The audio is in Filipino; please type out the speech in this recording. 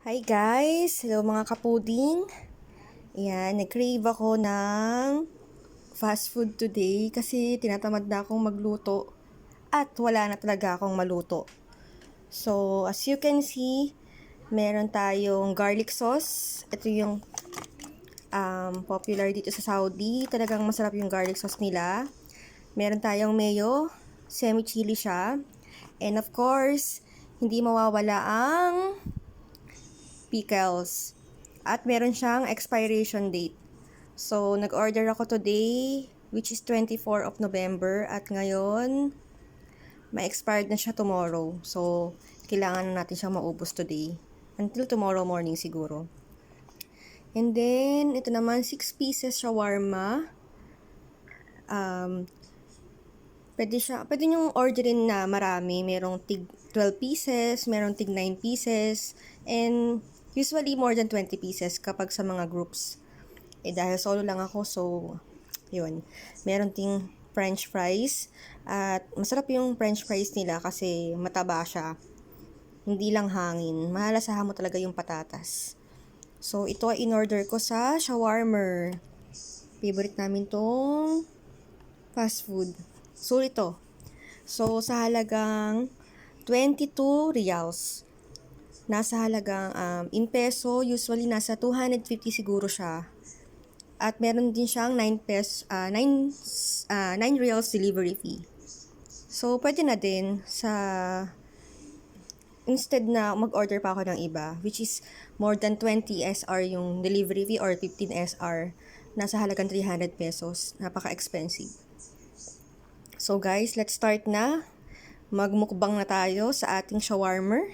Hi guys! Hello mga kapuding! Ayan, nag-crave ako ng fast food today kasi tinatamad na akong magluto at wala na talaga akong maluto. So, as you can see, meron tayong garlic sauce. Ito yung popular dito sa Saudi. Talagang masarap yung garlic sauce nila. Meron tayong mayo, semi-chili siya. And of course, hindi mawawala ang pickles. At meron siyang expiration date. So, nag-order ako today, which is 24 of November. At ngayon, ma-expired na siya tomorrow. So, kailangan na natin siyang maubos today. Until tomorrow morning siguro. And then, ito naman, 6 pieces shawarma. Pwede niyong orderin na marami. Merong tig 12 pieces, merong tig 9 pieces, and usually more than 20 pieces kapag sa mga groups. Dahil solo lang ako, so, yun. Meron ting french fries, at masarap yung french fries nila kasi mataba siya. Hindi lang hangin. Mahalasahan mo talaga yung patatas. So, ito ay in-order ko sa Shawarmer. Favorite namin tong fast food. So, ito. So, sa halagang 22 reals. Nasa halagang, in peso, usually nasa 250 siguro siya. At meron din siyang 9 reals delivery fee. So, pwede na din instead na mag-order pa ako ng iba, which is more than 20 SR yung delivery fee or 15 SR. Nasa halagang 300 pesos. Napaka-expensive. So guys, let's start na. Magmukbang na tayo sa ating shawarma.